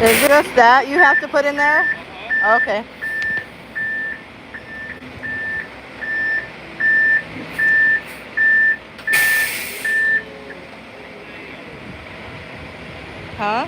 Is it just that you have to put in there? Okay. Huh?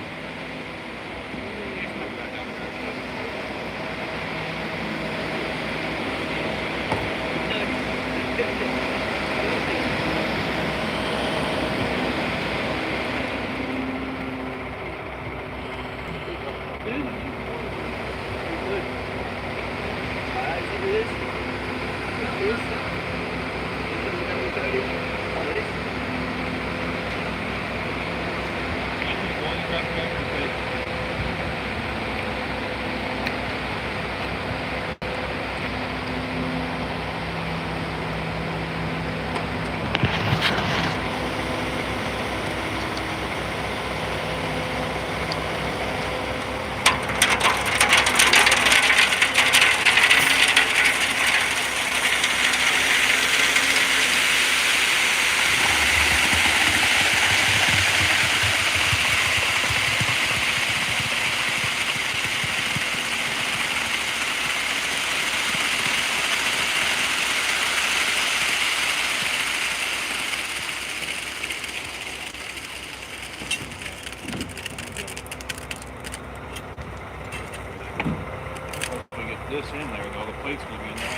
This in there though, the plate's gonna be in the way.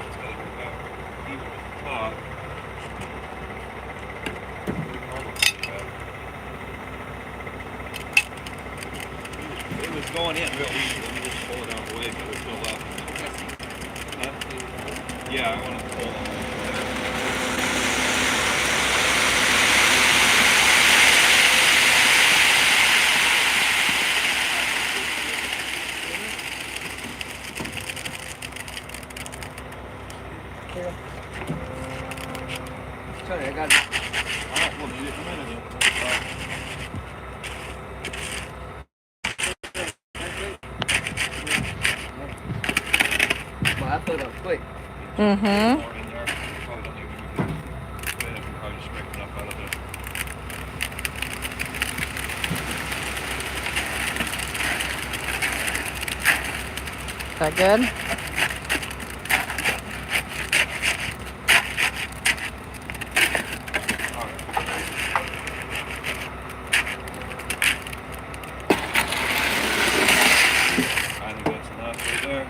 It's gotta go back even with the top. It was going in real easy. Let me just pull it out of the way, but it's still up. Huh? Yeah, I want to pull it. Sorry, I got it. Alright, we'll need it in a minute then. Well, I put it up quick. Mm-hmm. More in there. Probably don't need to go ahead and probably just scrape enough out of it. Is that good? I think that's enough right there.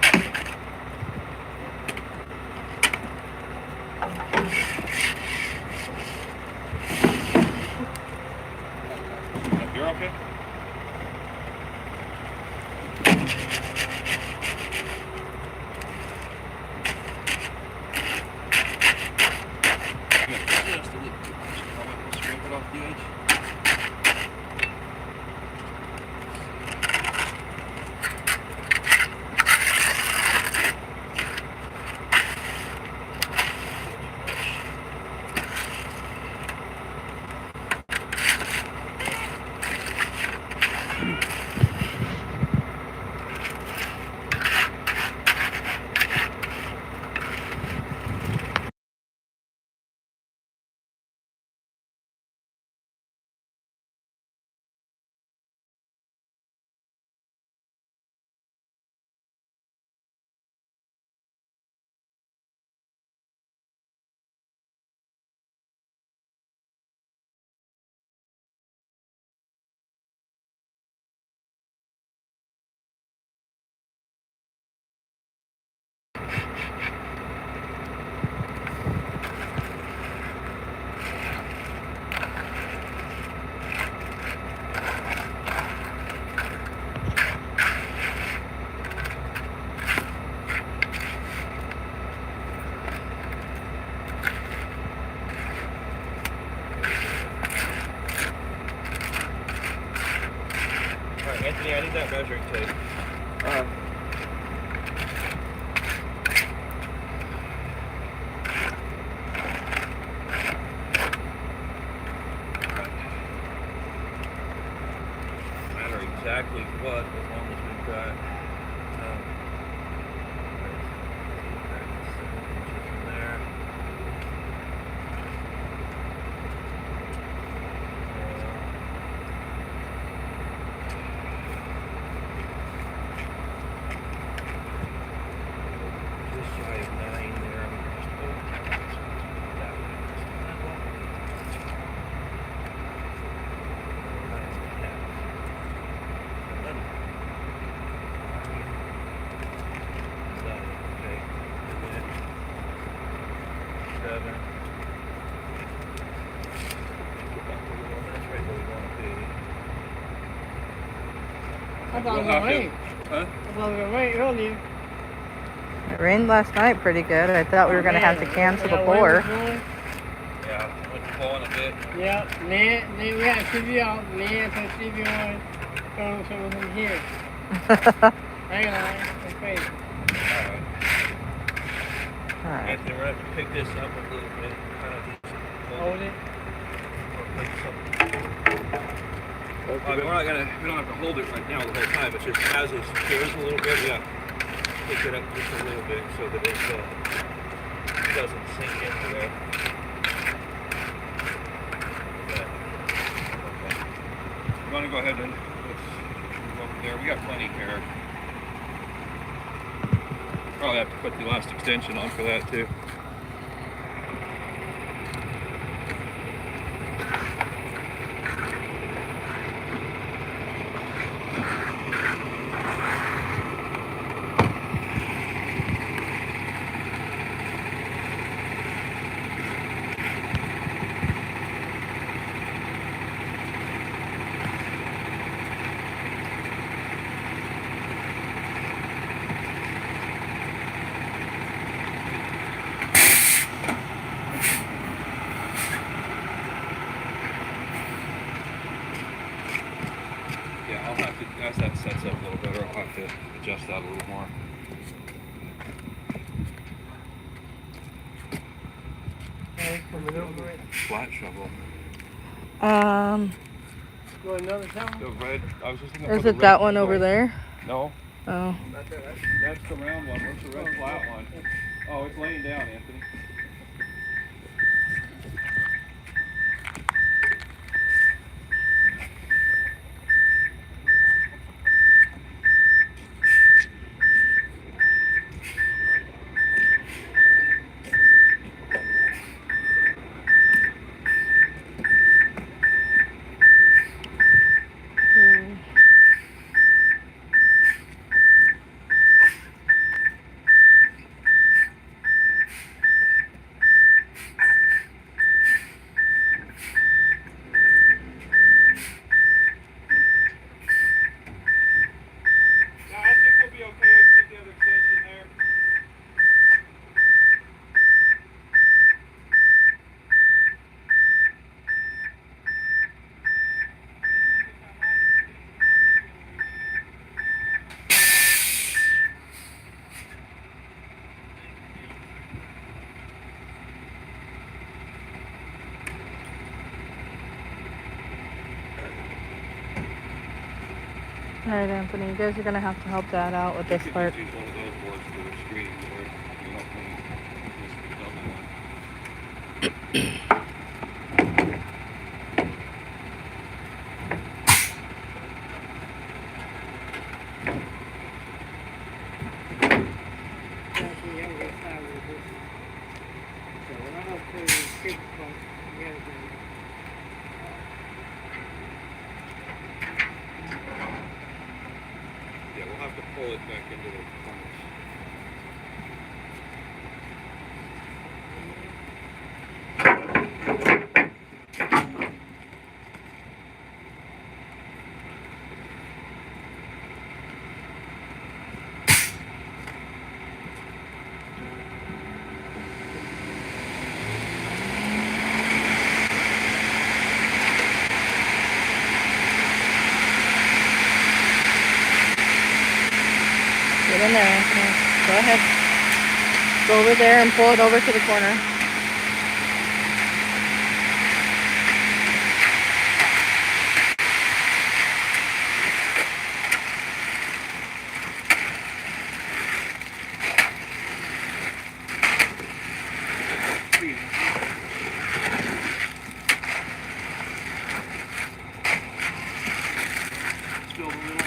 You're okay? Just a little too much. I'm going to scrape it off the edge. Alright, Anthony, I need that measuring tape. No matter exactly what, as long as we've got 7 inches in there. 7. That's right where we want to be. I thought it We'll was have gonna to- rain. Huh? I thought it was gonna rain earlier. It rained last night pretty good. I thought we were going to have to cancel the pour. Yeah, went pouring a bit. Yeah, then we had TV out. Then put TV on. So we can hear. Hang on, it's crazy. Alright. Alright. Anthony, we're going to have to pick this up a little bit. Kind of just Hold it. or pick something. I mean, we don't have to hold it right now the whole time. It's just as it steers a little bit, yeah. Pick it up just a little bit so that it doesn't sink into there. Okay. You want to go ahead and let's move over there. We got plenty here. Probably have to put the last extension on for that too. Yeah, I'll have to, as that sets up a little better, I'll have to adjust that a little more. Flat shovel. Go another time. The red, I was just looking Or is for the it that red one over handle. there? No, Oh. that's the round one. Where's the red flat one? Oh, it's laying down, Anthony. Yeah, I think we'll be okay. I can get the other extension there. Alright, Anthony, you guys are going to have to help Dad out with this part. Use one of those boards for the screen board. You don't need this double one. Actually, you gotta get started with this. So when I go to the six point, you gotta do it. Yeah, we'll have to pull it back into the corners. Get in there, Anthony. Go ahead. Go over there and pull it over to the corner. Still a little.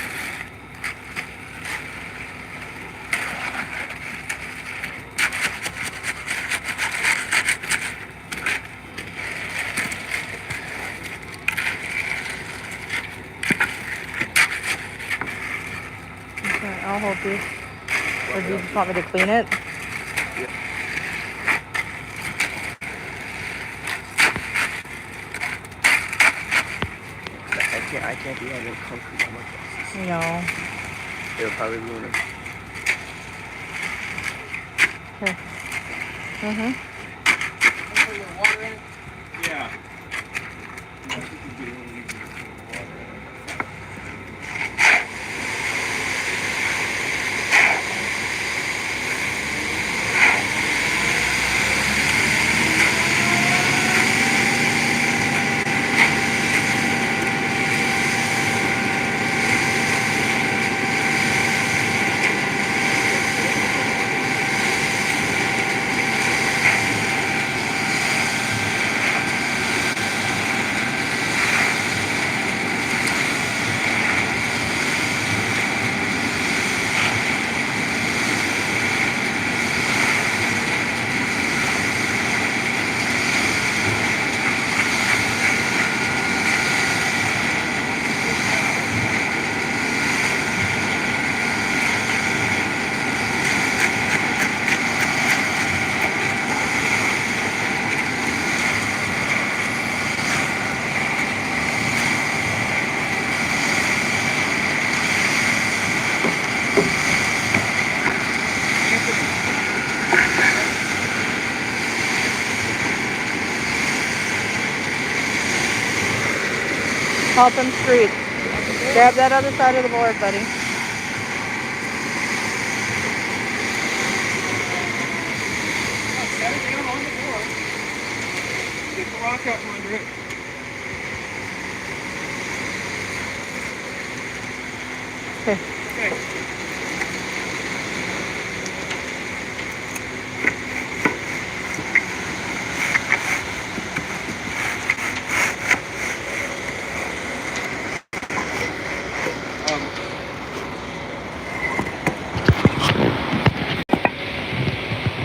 Okay, I'll hold these. Or do you just want me to clean it? can't be having concrete on my glasses. No. It'll probably ruin it. Here. Mm-hmm. Put your water in it. Yeah. Help him street. Grab that other side of the board, buddy. Set it down on the board. Get the rock out from under it. Okay. Okay.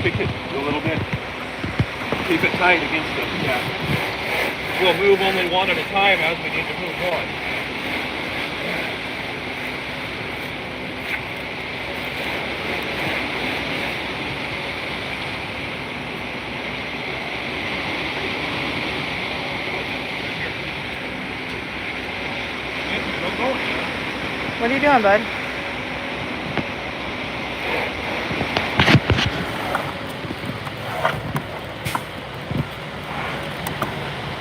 Kick it a little bit. Keep it tight against it. Yeah. We'll move only one at a time as we need to move on. What are you doing, bud?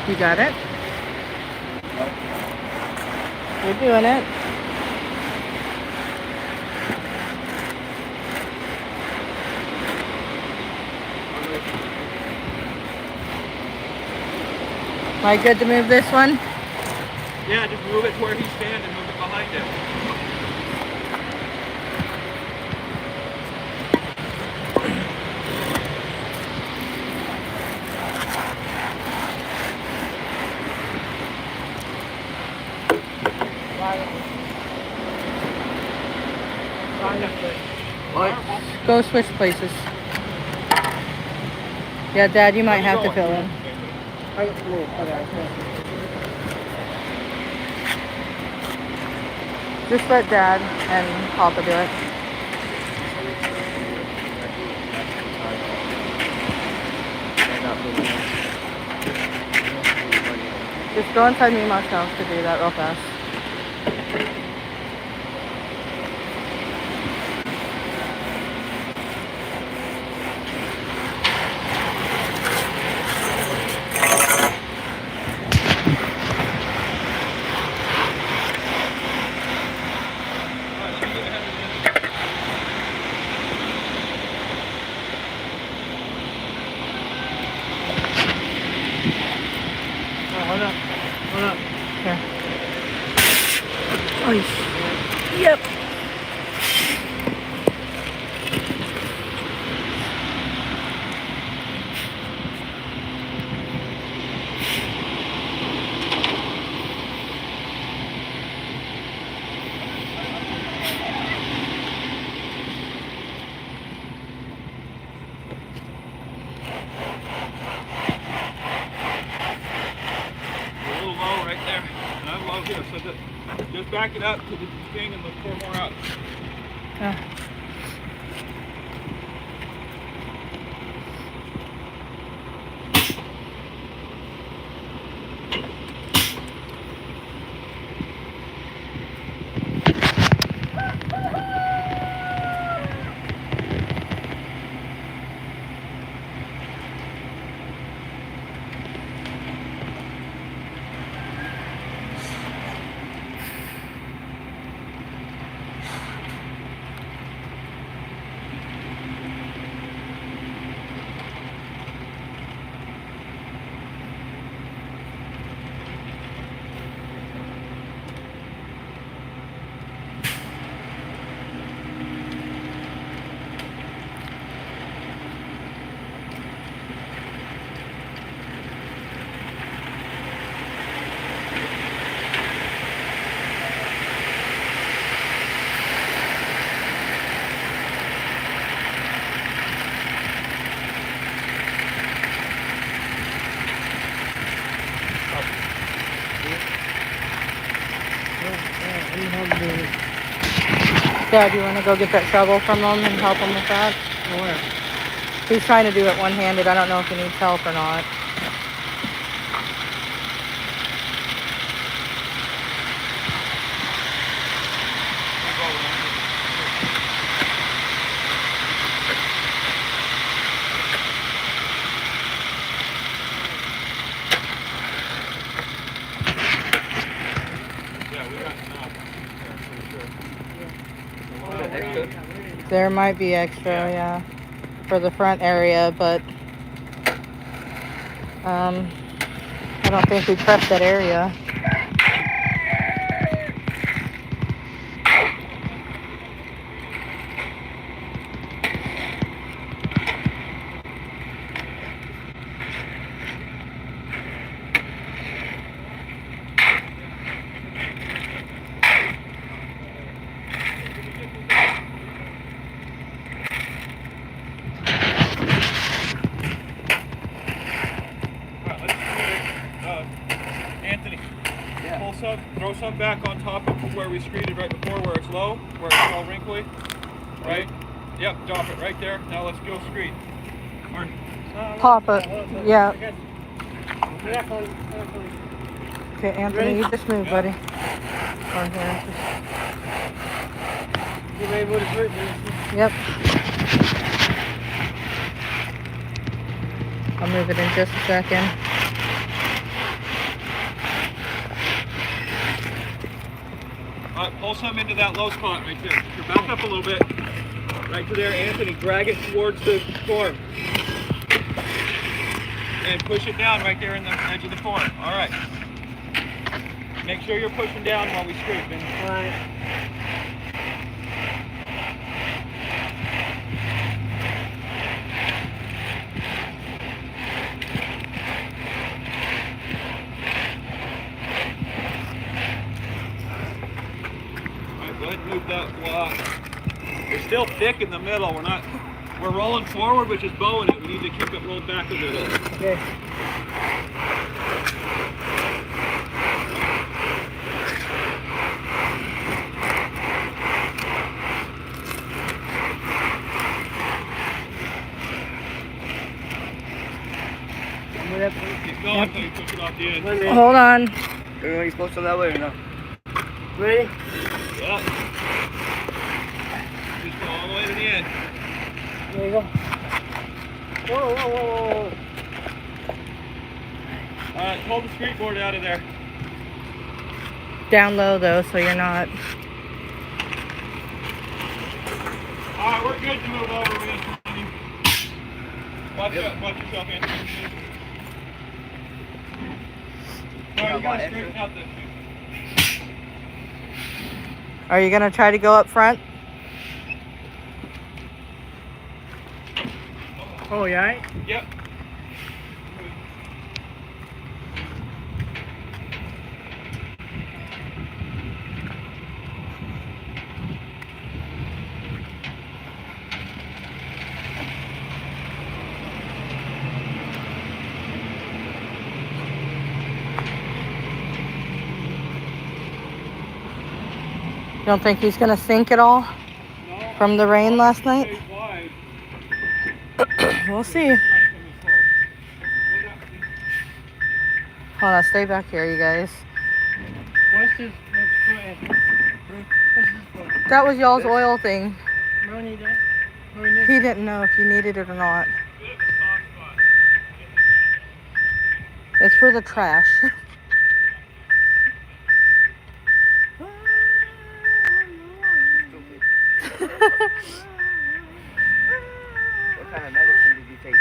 You got it? You're doing it. Am I good to move this one? Yeah, just move it to where he's standing, move it behind him. Go switch places. Yeah, Dad, you might have to fill in. Just let Dad and Papa do it. Just go inside Mima's house to do that real fast. Hold up. Hold up. Here. Oh, yep. So just back it up to the thing and pour more out. Dad, you want to go get that shovel from him and help him with that? Where? He's trying to do it one-handed. I don't know if he needs help or not. There might be extra, yeah, for the front area, but I don't think we prepped that area. Anthony, pull some, throw some back on top of where we screened it right before, where it's low, where it's all wrinkly. Right? Yep, drop it right there. Now let's go screen. Pop it, yeah. Okay. Okay, Anthony, you just move, buddy. Or here, You ready for the fruit, Yep. I'll move it in just a second. Alright, pull some into that low spot right there. You're back up a little bit. Right to there, Anthony. Drag it towards the form. And push it down right there in the edge of the form. Alright. Make sure you're pushing down while we scrape. Alright. Go ahead and move that block. We're still thick in the middle. We're rolling forward, which is bowing it. We need to keep it rolled back a little. Okay. Keep going until you push it off the end. Hold on. Are you supposed to that way or no? Ready? Yeah. Just go all the way to the end. There you go. Whoa, whoa, whoa, whoa. Alright, hold the skateboard out of there. Down low, though, so you're not... Alright, we're good to move over. We're going to continue. Watch yourself, Anthony. Alright, you got to straighten out this thing. Are you going to try to go up front? Oh, you alright? Yep. You don't think he's going to sink at all No, from the rain last night? stay wide. We'll see. Hold on, stay back here, you guys. What's this? What's this for? That was y'all's oil thing. We don't need that. What we need? He didn't know if you needed it or not. It's for the trash. What kind of medicine did you take?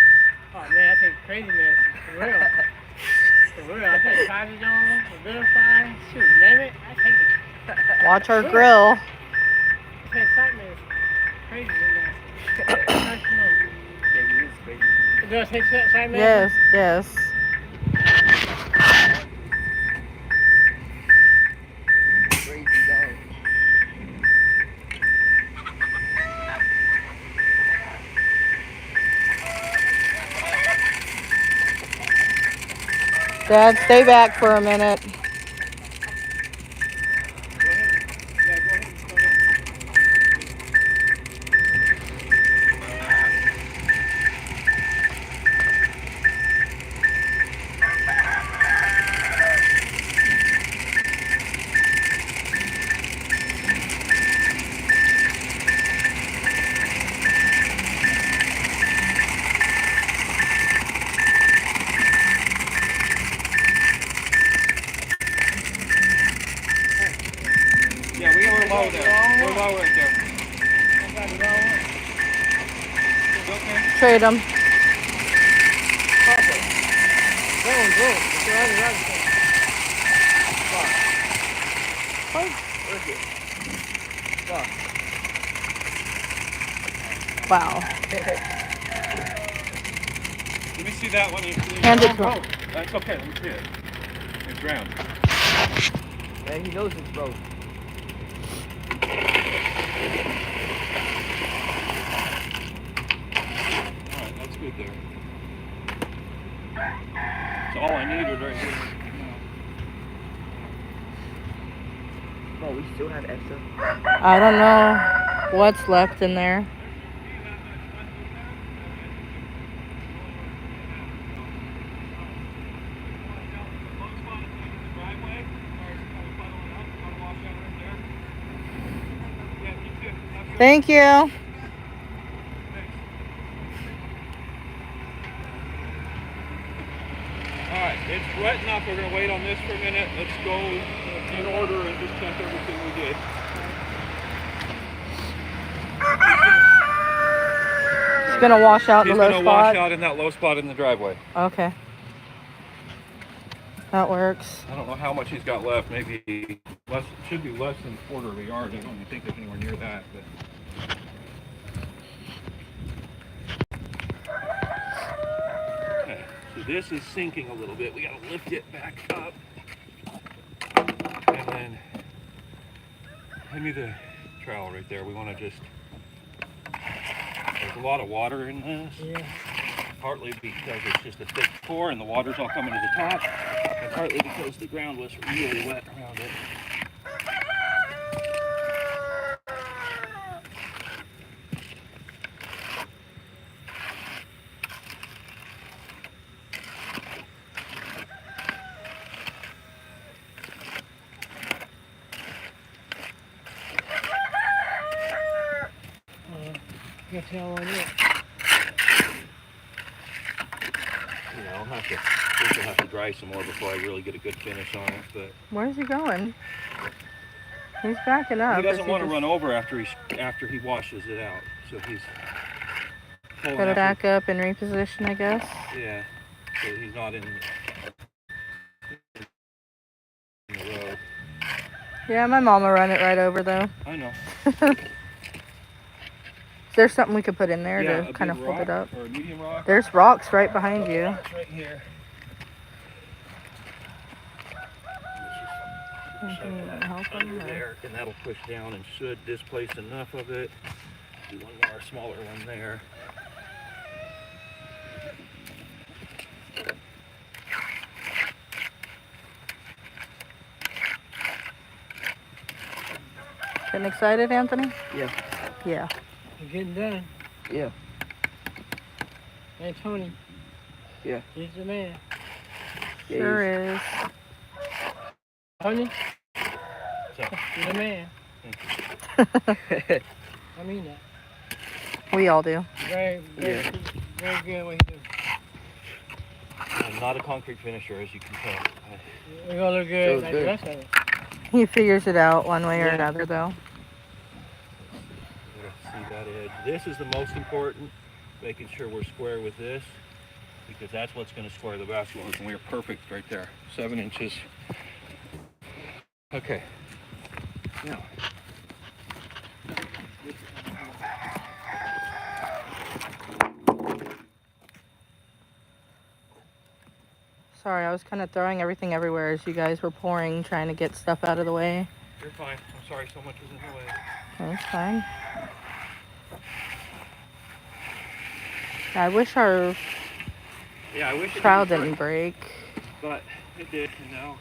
Oh man, I take crazy medicine. For real. For real. I take Cyberdome, Verify, shoot, name it, I take it. Watch our grill. I take sight medicine. Crazy medicine. Yeah, he is crazy. Do I take sight medicine? Yes, yes. Crazy dog. Dad, stay back for a minute. Yeah, go ahead and start up. go there. We'll go right there. I got the wrong one. It's okay. Trade them. Papa. Go, go. It's the other thing. Where's it? Fuck. Wow. Let me see that one. Hand it to him. That's okay. Let me see it. It's round. Man, he knows it's broke. Alright, that's good there. That's all I needed right here. Oh, we still have extra. I don't know what's left in there. Thank you. Alright, it's wet enough. We're going to wait on this for a minute. Let's go in order and just check everything we did. It's gonna wash out in He's the low going to wash spot. out in that low spot in the driveway. Okay. That works. I don't know how much he's got left. Maybe less. Should be less than a quarter of a yard. I don't even think there's anywhere near that. But. Okay. So this is sinking a little bit. We got to lift it back up. And then give me the trowel right there. We want to just. There's a lot of water in this. Yeah. Partly because it's just a thick core and the water's all coming to the top, and partly because the ground was really wet around it. Guess y'all want it. I'll have to. This will have to dry some more before I really get a good finish on it. But Where's he going? He's backing up. he doesn't Is want to just run over after he washes it out. So he's pulling Gotta after- back up and reposition, I guess. Yeah. So he's not in the road. Yeah, my mom will run it right over though. I know. Is there something we could put in there Yeah, to a kind of big hold it rock up? or a medium rock. There's rocks right behind you. Rocks right here. Anything that help Under him, or- there, and that'll push down and should displace enough of it. Do one more smaller one there. Getting excited, Anthony? Yeah. Yeah. You're getting done. Yeah. Hey, Tony. Yeah. He's the man. Yeah, Sure is. Tony, So, you're the man. I mean that. We all do. Very, very, Yeah. very good what you do. I'm not a concrete finisher, as you can tell. We're gonna look good Feels like good. the rest of it. He figures it out one way or Yeah. another, though. You gotta see that edge. This is the most important, making sure we're square with this, because that's what's going to square the basketball, and we are perfect right there. 7 inches. Okay. Now. Sorry, I was kind of throwing everything everywhere as you guys were pouring, trying to get stuff out of the way. You're fine. I'm sorry so much was in the way. That's fine. I wish our Yeah, I wish it trowel didn't didn't break. but it did, and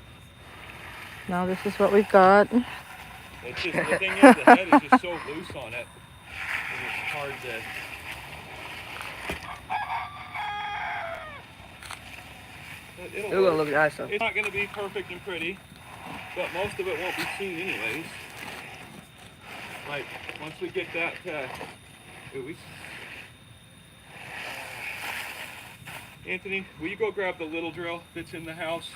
Now this is what we've got. it's just, the thing is, the head is just so loose on it, and it's hard to... It'll gonna look nice though. It's not going to be perfect and pretty, but most of it won't be seen anyways. Like, once we get that, Anthony, will you go grab the little drill that's in the house?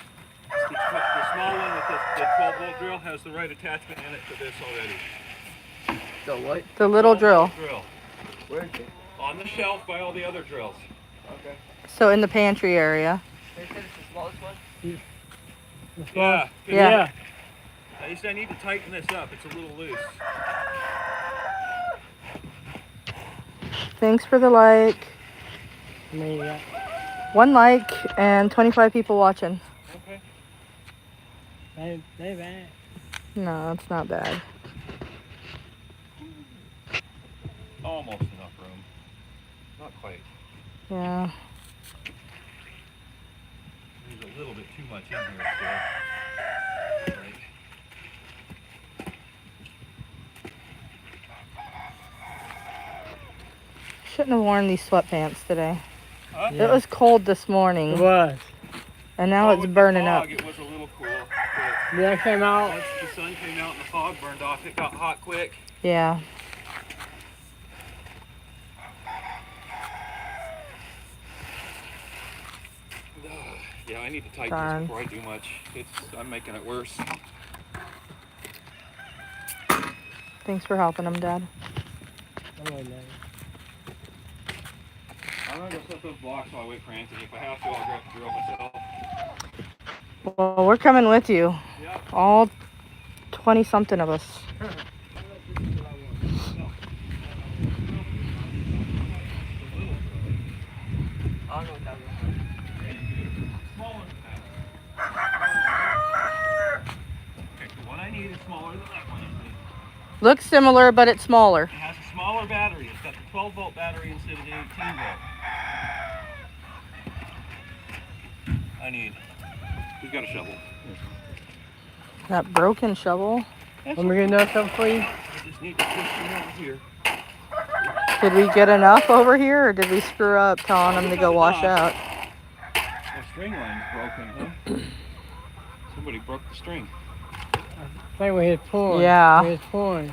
The small one with the 12-volt drill has the right attachment in it for this already. The what? The little drill. Drill. Where is it? On the shelf by all the other drills. Okay. So in the pantry area. They said it's the smallest one? Yeah. Yeah. I said I need to tighten this up. It's a little loose. Thanks for the like. Yeah. 1 like and 25 people watching. Okay. They bad. No, it's not bad. Almost enough room. Not quite. Yeah. There's a little bit too much in here still. Right. Shouldn't have worn these sweatpants today. Huh? It was cold this morning. It was. And now it's with the burning fog, up. It was a little cool. But Yeah, I came out. once the sun came out and the fog burned off, it got hot quick. Yeah. Yeah, I need to tighten Darn. this before I do much. I'm making it worse. Thanks for helping him, Dad. Oh, man. I'm gonna go set those blocks while I wait for Anthony. If I have to, I'll grab the drill myself. Well, we're coming with you. Yeah. All 20-something of us. I don't know what that was. Smaller than that. Okay, the one I need is smaller than that one. Looks similar, but it's smaller. It has a smaller battery. It's got the 12-volt battery instead of the 18-volt. I need. Who's got a shovel? That broken shovel. Want me to get another something for you? I just need to push them over here. Did we get enough over here, or did we screw up telling them to go wash out? The string line's broken, huh? Somebody broke the string. I think we hit porn. Yeah. We hit porn.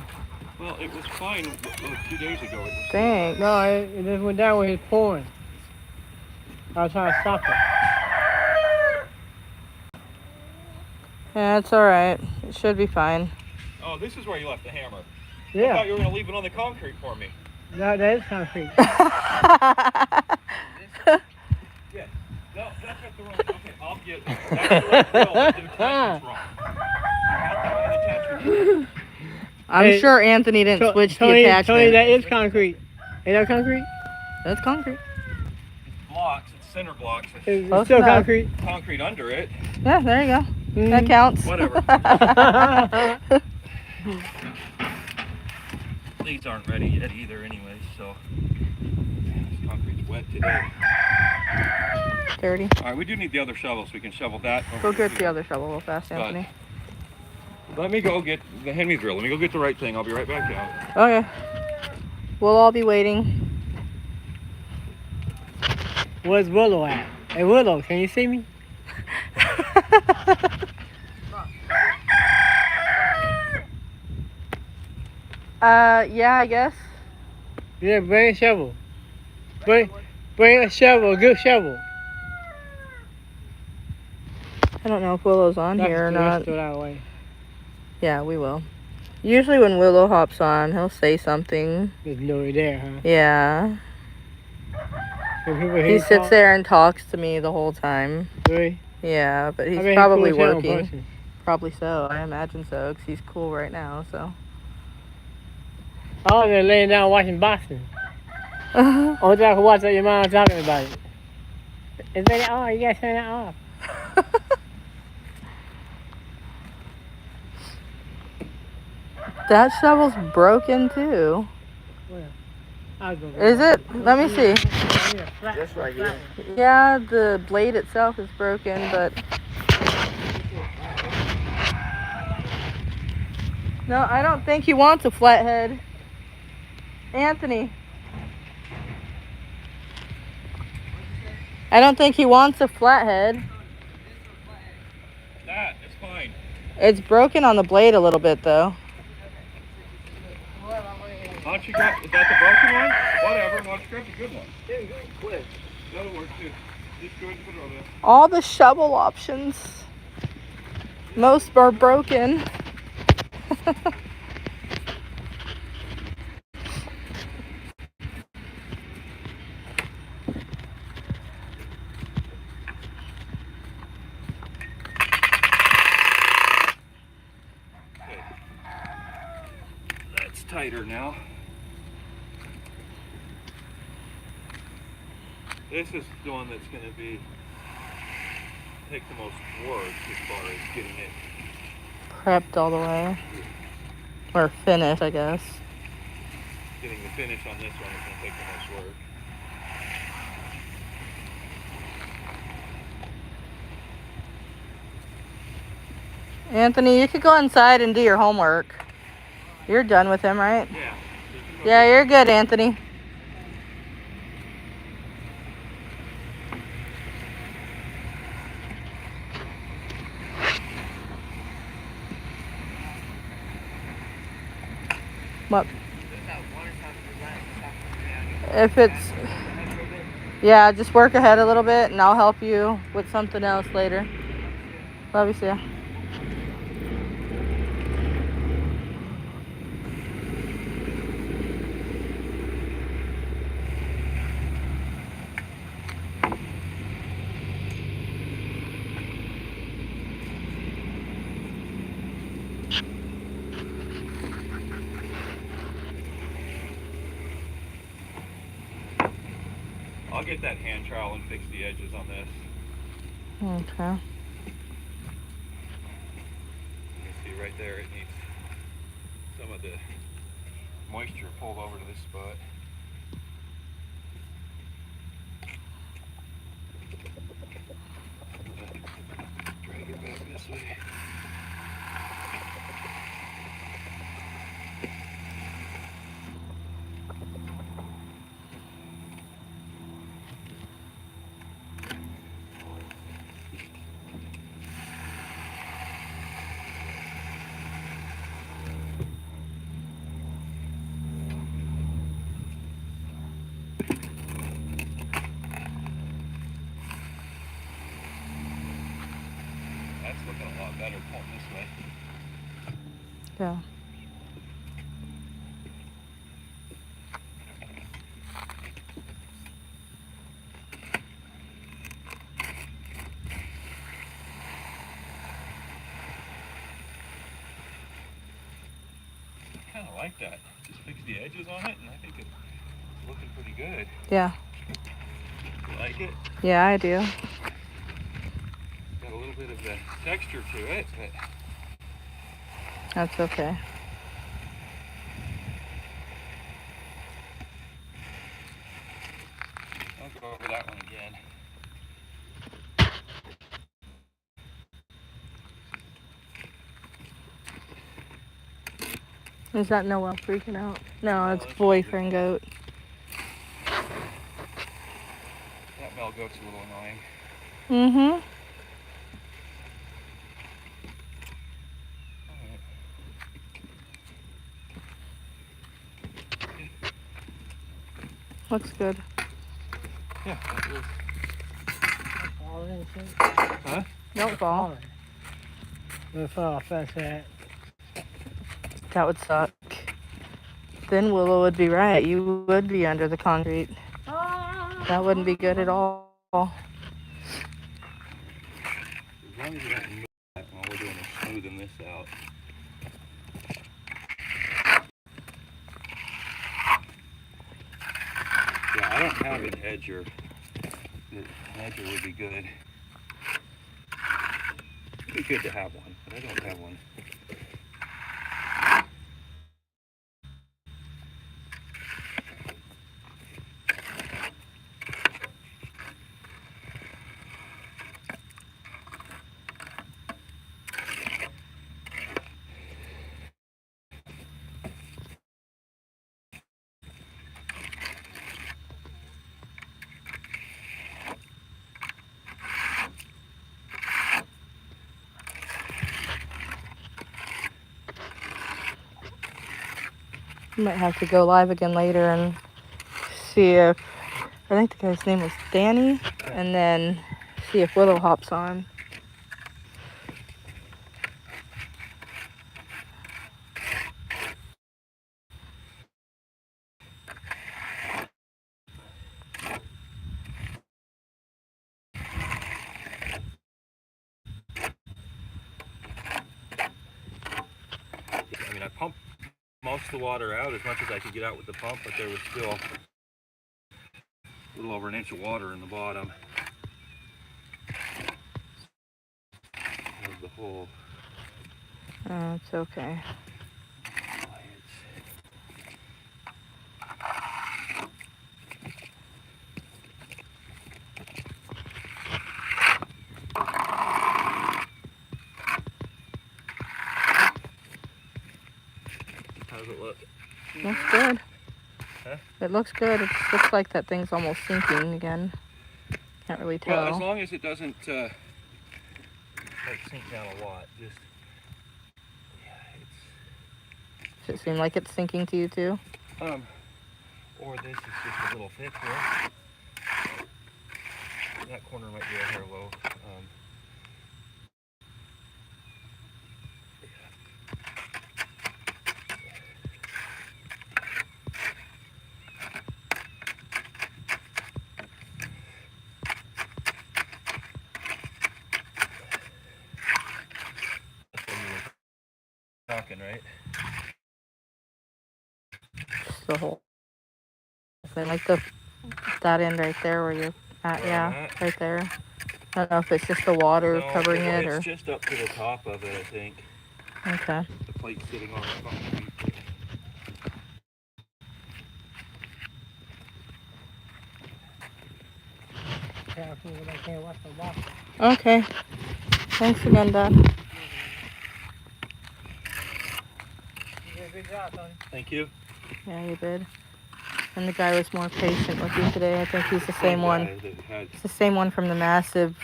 Well, it was fine 2 days ago. It was Thanks. No, it just went down with his porn. I was trying to stop it. Yeah, it's alright. It should be fine. Oh, this is where you left the hammer. I thought Yeah, you were going to leave it on the concrete for me. that is concrete. Yeah. No, that's not the wrong. Okay, I'll get it. That's the right drill, but the attachment's wrong. You had the wrong attachment. I'm Hey, sure Anthony didn't switch Tony, the attachment. Tony, that is concrete. Ain't that concrete? That's concrete. Blocks, it's center blocks. It's It's Close still enough. concrete. concrete under it. Yeah, there you go. Mhm. That counts. Whatever. These aren't ready yet either anyway, so. This concrete's wet today. Dirty. Alright, we do need the other shovel so we can shovel that. Go over get here. the other shovel real fast, Anthony. Let me go get the hand me drill. Let me go get the right thing. I'll be right back out. Okay. We'll all be waiting. Where's Willow at? Hey, Willow, can you see me? Yeah, I guess. Yeah, bring a shovel. Bring a shovel, a good shovel. I don't know if Willow's on here or not. Throw that away. Yeah, we will. Usually when Willow hops on, he'll say something. There's nobody there, huh? Yeah. Can people hear He you sits talk? there and talks to me the whole time. Really? Yeah, but he's I bet he probably cools down in working. person. Probably so. I imagine so, because he's cool right now, so. Oh, they're laying down watching boxing. Oh, I can watch your mom talking about it. Is that oh, you gotta turn that off. That shovel's broken too. I'll go get Is it? Let me see. Just right here. Yeah, the blade itself is broken, but. No, I don't think he wants a flathead. Anthony. I don't think he wants a flathead. That is fine. It's broken on the blade a little bit though. Why don't you grab, is that the broken one? Whatever, why don't you grab the good one? Yeah, go quick. That'll work too. Just go ahead and put it on there. All the shovel options. Most are broken. tighter now. This is the one that's going to take the most work as far as getting it prepped all the way. Or finished, I guess. Getting the finish on this one is going to take the most work. Anthony, you could go inside and do your homework. You're done with him, right? Yeah. Yeah, you're good, Anthony. What? If it's, yeah, just work ahead a little bit and I'll help you with something else later. Love you, Sia. I'll get that hand trowel and fix the edges on this. Okay. You can see right there it needs some of the moisture pulled over to this spot. Drag it back this way. That's looking a lot better pulling this way. Yeah. I kind of like that. Just fix the edges on it, and I think it's looking pretty good. Yeah. You like it? Yeah, I do. Got a little bit of the texture to it, but That's okay. I'll go over that one again. Is that Noelle freaking out? No, No, it's that's boyfriend goat. That male goat's a little annoying. Mm-hmm. Looks good. Yeah, that is. Huh? Huh? Don't fall. That's all. That's that. That would suck. Then Willow would be right. You would be under the concrete. That wouldn't be good at all. As long as you don't move that while we're doing is smoothing this out. Yeah, I don't have an edger. An edger would be good. It'd be good to have one, but I don't have one. You might have to go live again later and see if, I think the guy's name was Danny, and then see if Willow hops on. I mean, I pumped most of the water out as much as I could get out with the pump, but there was still a little over an inch of water in the bottom of the hole. Oh, it's okay. How does it look? Looks good. Huh? It looks good. It just looks like that thing's almost sinking again. Can't really tell. Well, as long as it doesn't like sink down a lot, just Does it seem like it's sinking to you too? Or this is just a little thick here. That corner might be a hair low. That's what you were talking, right? Just the whole thing, like that end right there where you're at. Where Yeah, I'm at? right there. I don't know if it's just the water No, covering it it's or. just up to the top of it, I think. Okay. The plate sitting on the concrete. Careful when I can't watch the water. Okay. Thanks again, Dad. You did a good job, Tony. Thank you. Yeah, you did. And the guy was more patient with you today. I think he's the same one. It's the same one from the massive,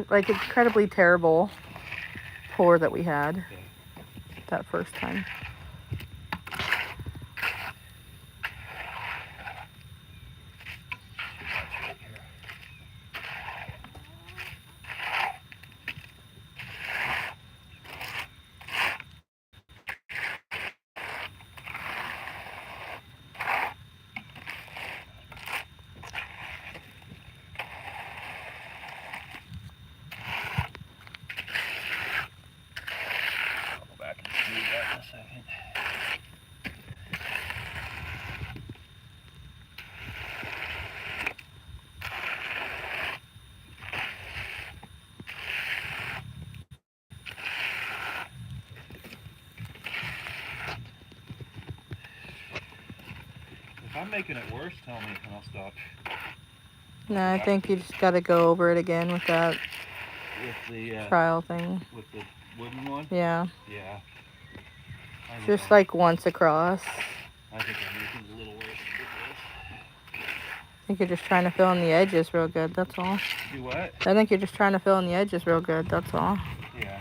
like incredibly terrible pour that we had that first time. I'll go back and smooth that in a second. If I'm making it worse, tell me and I'll stop. No, I think you just got to go over it again with that With the trial thing. with the wooden one? Yeah. Yeah. Just like once across. I think I'm making it a little worse with I think you're just trying to fill in the edges real good, that's all. this. Do what? I think you're just trying to fill in the edges real good, that's all. Yeah.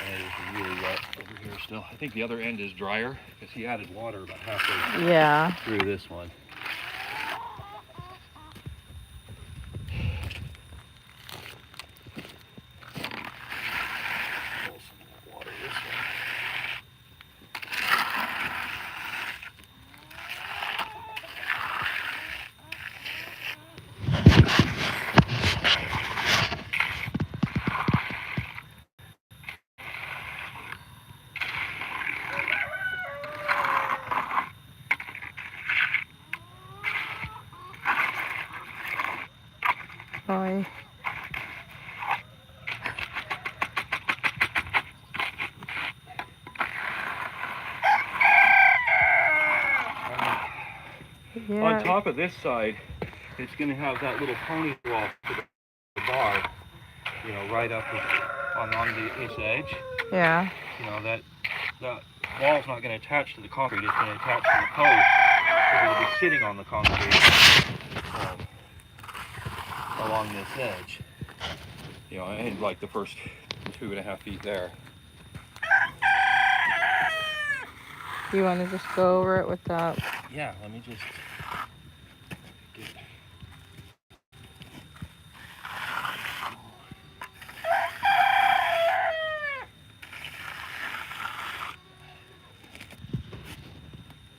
And it's really wet over here still. I think the other end is drier because he added water about halfway Yeah. through this one. Pull some water this way. Boy. Yeah. On top of this side, it's going to have that little pony wall to the bar, you know, right up on this edge. Yeah. You know, that wall's not going to attach to the concrete, it's going to attach to the post, because it'll be sitting on the concrete along this edge. You know, and like the first 2.5 feet there. You want to just go over it with that? Yeah, let me just get...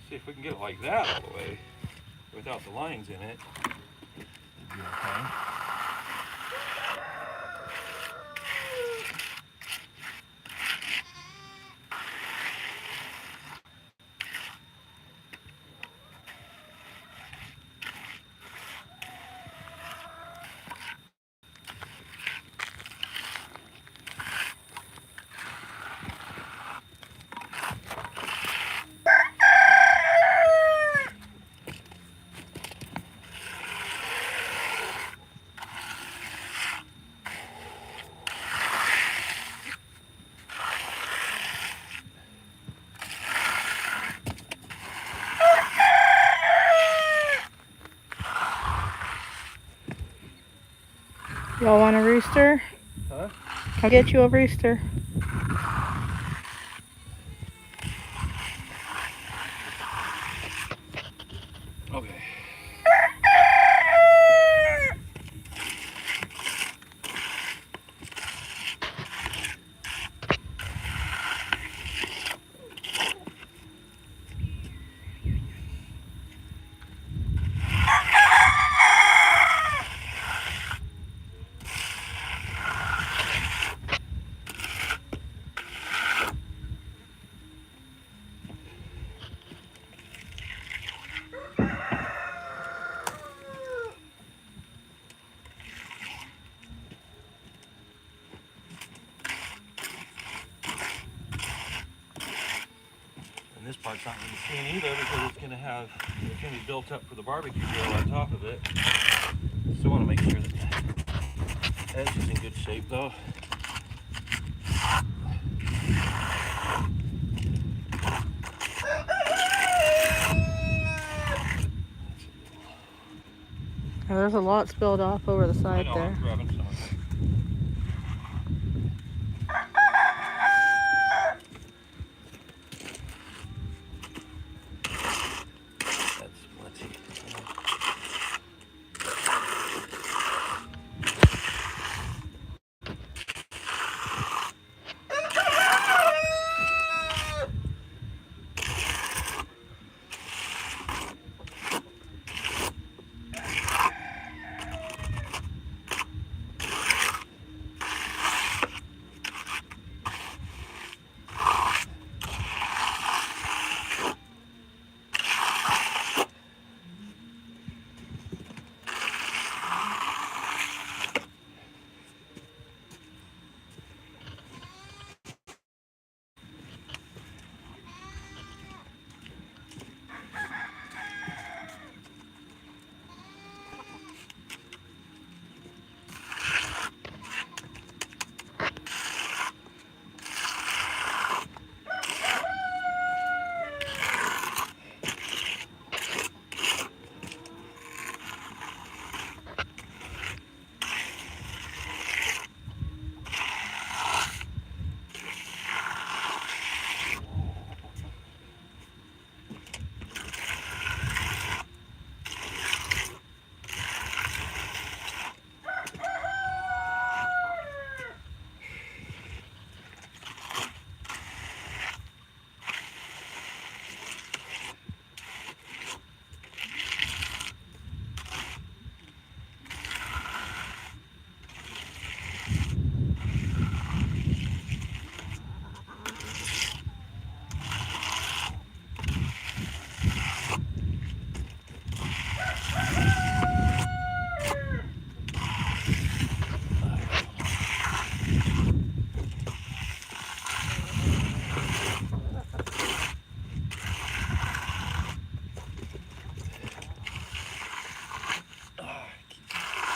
See if we can get it like that all the way without the lines in it. be okay. Y'all want a rooster? Huh? I'll get you a rooster. Okay. And this part's not going to be seen either because it's going to be built up for the barbecue grill on top of it. Still want to make sure that the edge is in good shape though. Oh, there's a lot spilled off over the I side know, there. I'm grabbing some of it. That's plenty.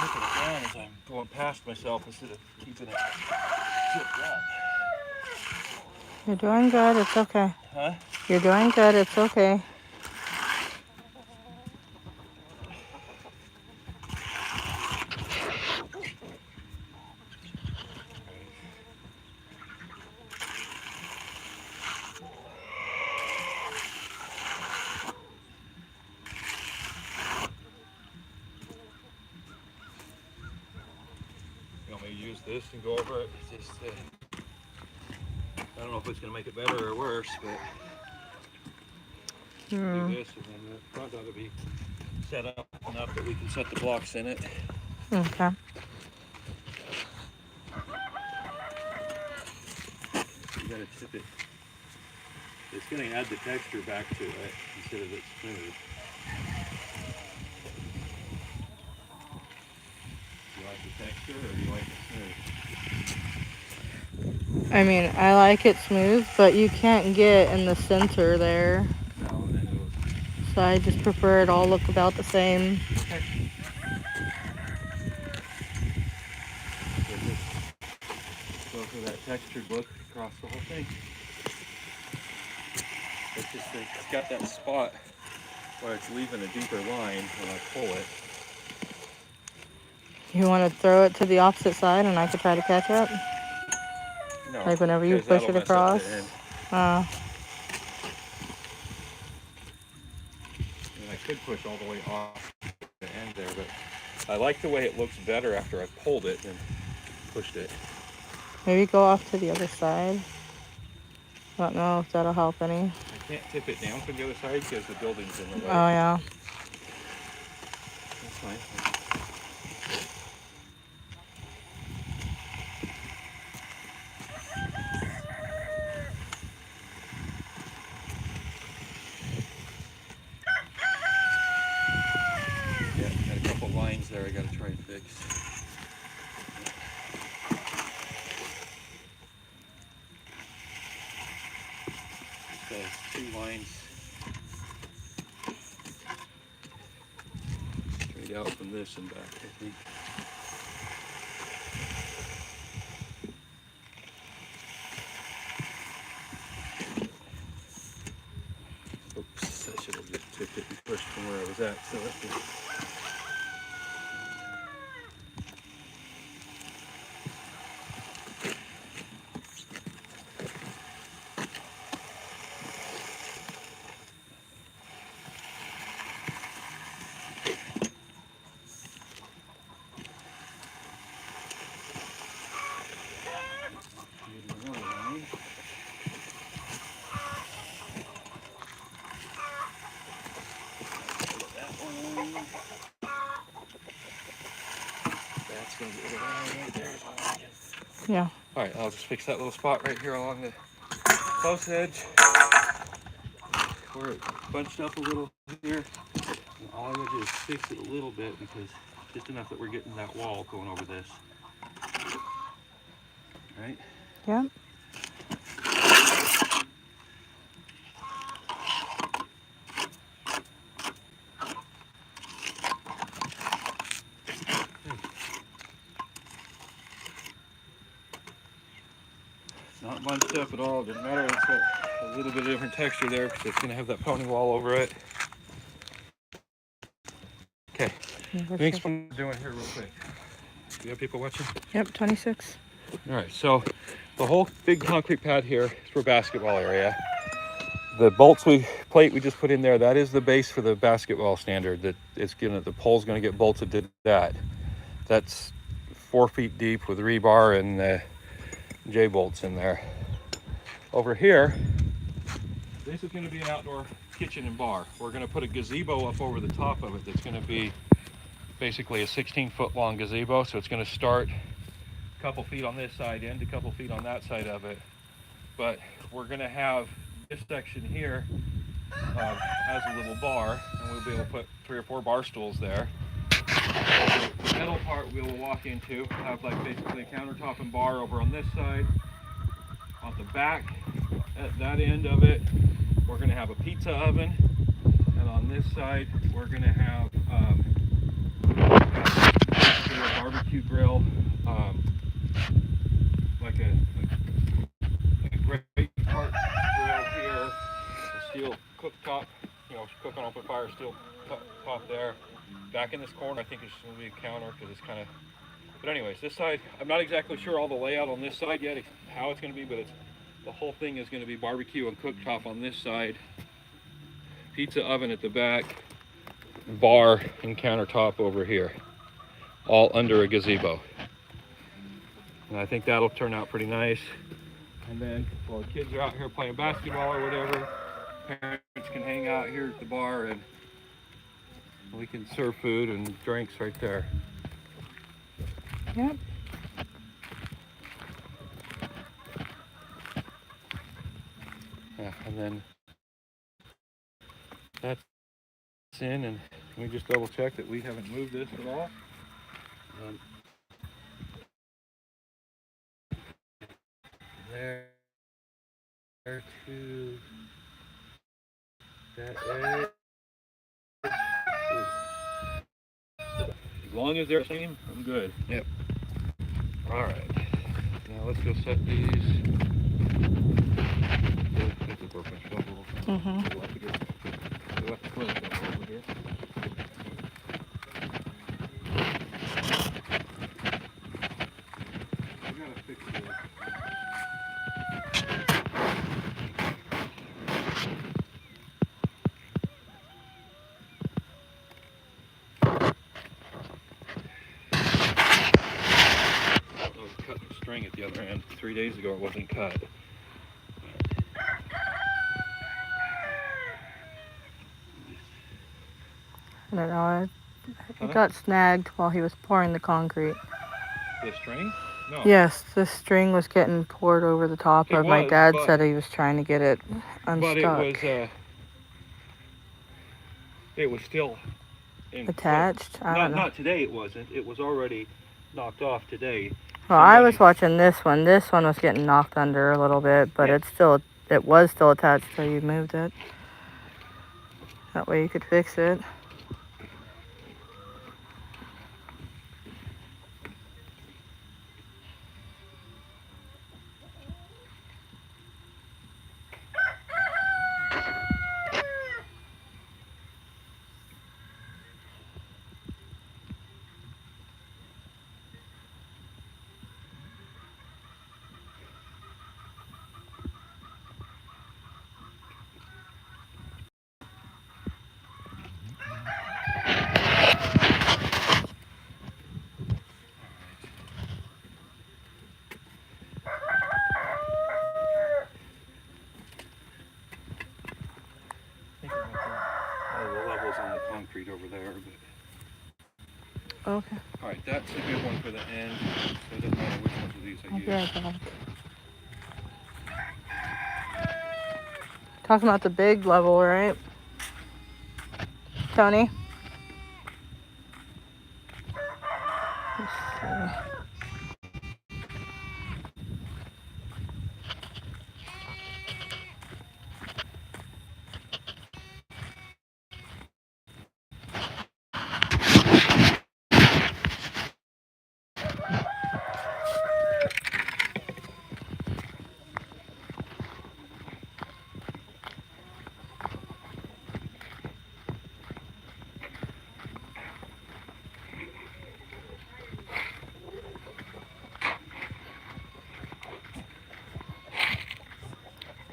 Taking it down as I'm going past myself instead of keeping it zipped up. You're doing good. It's okay. Huh? You're doing good. It's okay. You want me to use this and go over it? Just, I don't know if it's going to make it better or worse, but do this and then the front ought to be set up enough that we can set the blocks in it. Okay. You gotta tip it. It's gonna add the texture back to it instead of it smooth. You like the texture or do you like it smooth? I mean, I like it smooth, but you can't get in the center there. No, then it'll. So I just prefer it all look about the same. Okay. Go for that textured look across the whole thing. It's just that it's got that spot where it's leaving a deeper line when I pull it. You want to throw it to the opposite side and I could try to catch up? No, Like whenever you because push that'll it mess up across? the end. And I could push all the way off the end there, but I like the way it looks better after I pulled it than pushed it. Maybe go off to the other side. I don't know if that'll help any. I can't tip it down from the other side because the building's in the way. Oh, yeah. That's fine. Yeah, got a couple lines there I gotta try and fix. So 2 lines straight out from this and back, I think. Oops, I should have just tipped it and pushed from where I was at. So that's going to be the line right there. Yeah. All right, I'll just fix that little spot right here along the close edge where it bunched up a little here. And all I'm going to do is fix it a little bit because just enough that we're getting that wall going over this. All right? Yeah. It's not bunched up at all. Doesn't matter. It's got a little bit of different texture there because it's going to have that pony wall over it. Okay. Thanks for doing here real quick. Do you have people watching? Yep, 26. All right, so the whole big concrete pad here is for basketball area. The plate we just put in there, that is the base for the basketball standard. That the pole's gonna get bolted to that. That's 4 feet deep with rebar and J-bolts in there. Over here, this is gonna be an outdoor kitchen and bar. We're gonna put a gazebo up over the top of it that's gonna be basically a 16-foot long gazebo. So it's gonna start a couple feet on this side, end a couple feet on that side of it. But we're gonna have this section here as a little bar, and we'll be able to put 3 or 4 bar stools there. The middle part we will walk into, have like basically a countertop and bar over on this side. On the back, at that end of it, we're gonna have a pizza oven, and on this side, we're gonna have a barbecue grill, like a great part grill here, a steel cooktop, cook on open fire, steel top there. Back in this corner, I think it's going to be a counter because it's kind of. But anyways, this side, I'm not exactly sure all the layout on this side yet, how it's going to be, but the whole thing is going to be barbecue and cooktop on this side, pizza oven at the back, bar and countertop over here, all under a gazebo. And I think that'll turn out pretty nice. And then while the kids are out here playing basketball or whatever, parents can hang out here at the bar and We can serve food and drinks right there. Yep. Yeah, and then that's in, and we just double check that we haven't moved this at all. There to that edge. As long as they're the same, I'm good. Yep. All right. Now let's go set these. Get the broken shovel. Mm-hmm. We'll have to clean them over here. I gotta fix this. I was cutting the string at the other end. 3 days ago it wasn't cut. I don't know. Huh? It got snagged while he was pouring the concrete. The string? No. Yes, the string was getting poured over the top It of. My was, dad but- said he was trying to get it unstuck. But it was still in Attached? place. I don't know. Not today it wasn't. It was already knocked off today. Well, I was watching this one. This one was getting knocked under a little bit, but Yeah. it was still attached till you moved it. That way you could fix it. The levels on the concrete over there. But... Okay. All right, that's a good one for the end. So it doesn't matter which ones of these I I'll use. be right back. Talking about the big level, right? Tony? Let's see.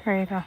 Here you go.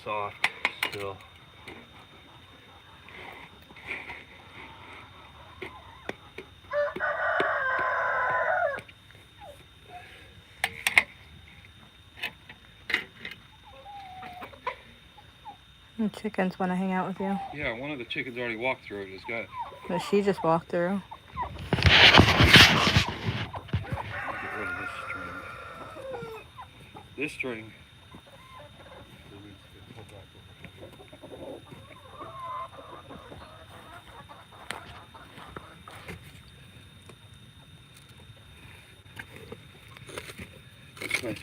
soft still. The chickens want to hang out with you. Yeah, one of the chickens already walked through it. It's got. But she just walked through. I'll get rid of this string. This string. Needs to pull back over. This way.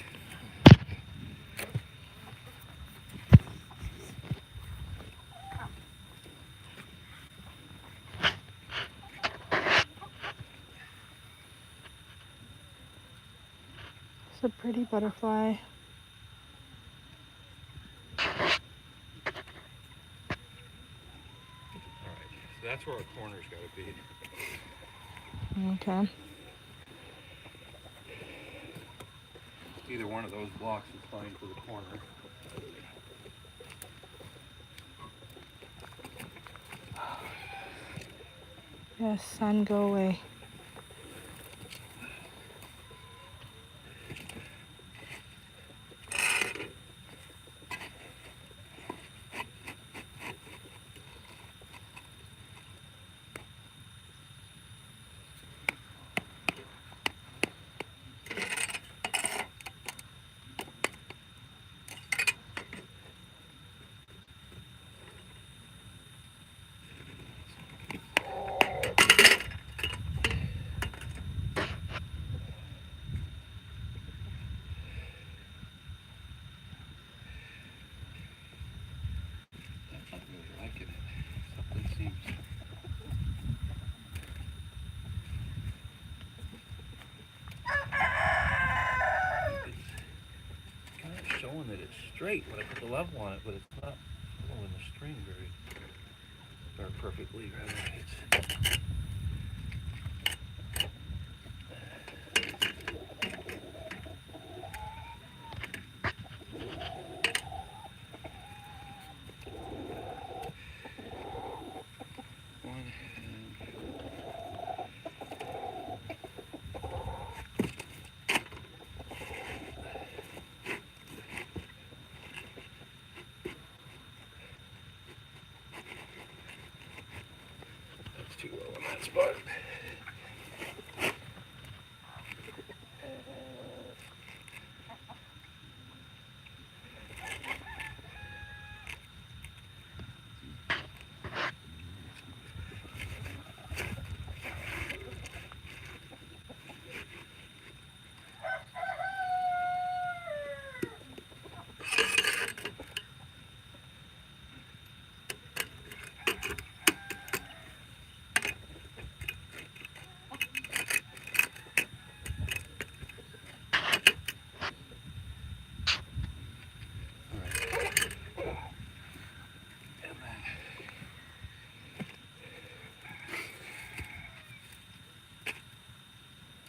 It's a pretty butterfly. Alright, so that's where our corner's got to be. Okay. Either one of those blocks is fine for the corner. Yes, sun, go away. I'm not really liking it. Something seems. It's kind of showing that it's straight when I put the level on it, but it's not pulling the string very perfectly. Rather, it's. Too low on that spot.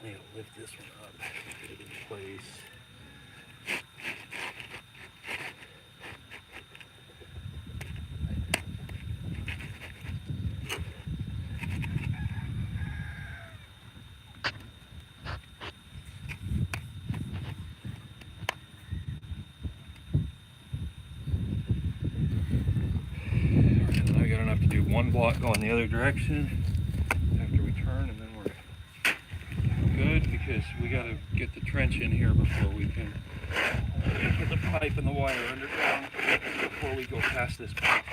I need to lift this one up, get it in place. And then I got enough to do one block going the other direction after we turn, and then we're good because we got to get the trench in here before we can get the pipe and the wire underground before we go past this pipe.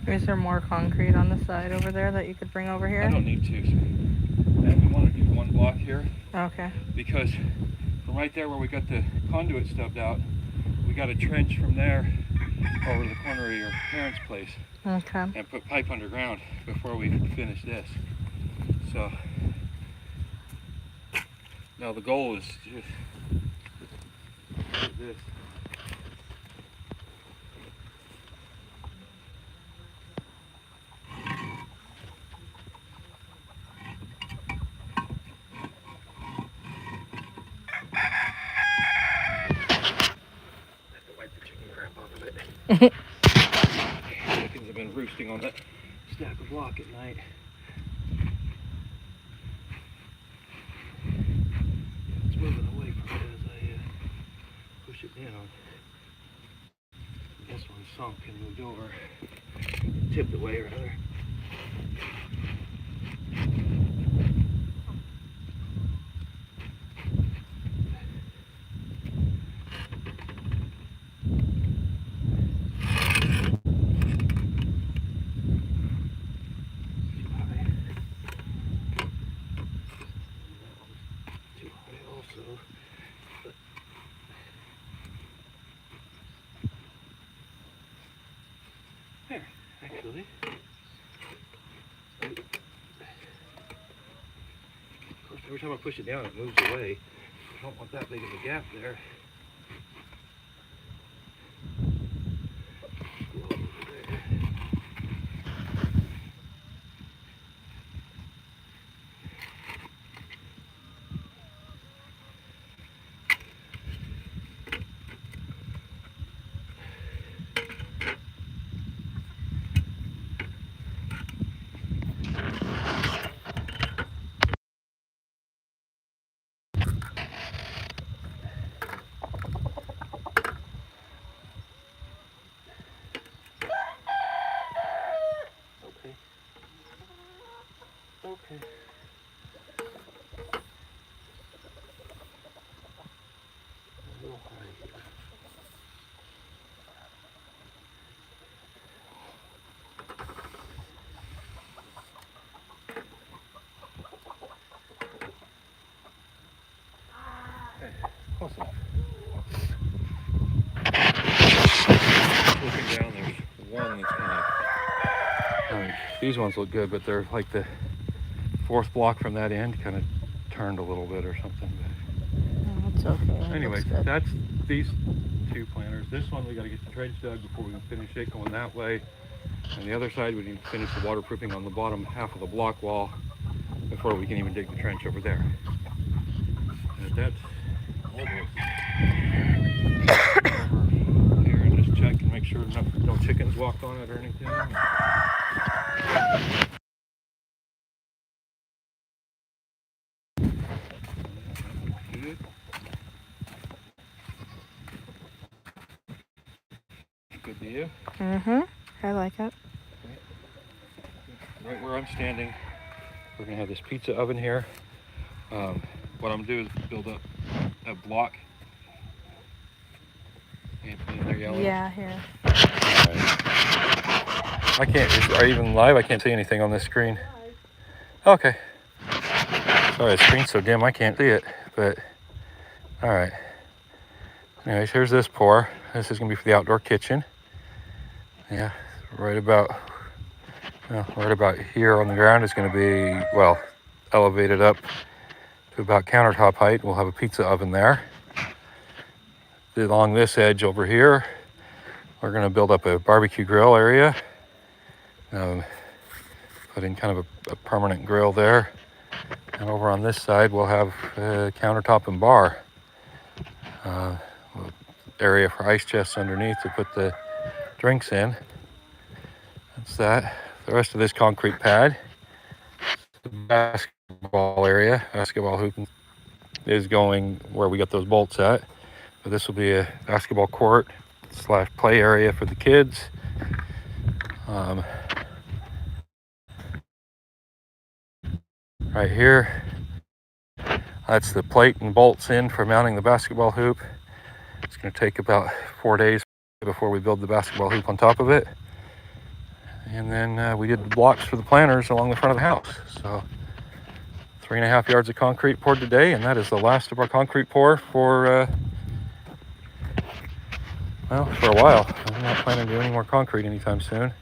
Is there more concrete on the side over there that you could bring over here? I don't need to. And we want to do one block here Okay. because from right there where we got the conduit stubbed out, we got a trench from there over the corner of your parents' place. Okay. And put pipe underground before we finish this. So now the goal is just this. Chickens have been roosting on that stack of block at night. It's moving away from it as I push it down. This one sunk and moved over, tipped away rather. Too high also. There, actually. Of course, every time I push it down, it moves away. I don't want that big of a gap there. Go over there. Okay. Okay. A little high here. Okay, close enough. Looking down, there's one that's kind of. These ones look good, but they're like the fourth block from that end kind of turned a little bit or something. Oh, that's okay. Anyway, that's these two planters. This one we got to get the trench dug before we can finish it going that way. And the other side we need to finish the waterproofing on the bottom half of the block wall before we can even dig the trench over there. And that's all this. Over here and just check and make sure no chickens walked on it or anything. Good. Good to you? Mm-hmm. I like it. Right where I'm standing, we're gonna have this pizza oven here. What I'm gonna do is build up a block. Anthony, in there yelling? Yeah, here. Alright. I can't, are you even live? I can't see anything on this screen. Okay. Sorry, the screen's so dim I can't see it, but alright. Anyways, here's this pour. This is gonna be for the outdoor kitchen. Yeah, right about here on the ground is gonna be, well, elevated up to about countertop height. We'll have a pizza oven there. Along this edge over here, we're gonna build up a barbecue grill area. Put in kind of a permanent grill there. And over on this side, we'll have a countertop and bar. Area for ice chests underneath to put the drinks in. That's that. The rest of this concrete pad, the basketball area, basketball hoop is going where we got those bolts at. But this will be a basketball court / play area for the kids. Right here, that's the plate and bolts in for mounting the basketball hoop. It's going to take about 4 days before we build the basketball hoop on top of it. And then we did the blocks for the planters along the front of the house. So 3.5 yards of concrete poured today, and that is the last of our concrete pour for, well, for a while. I'm not planning to do any more concrete anytime soon.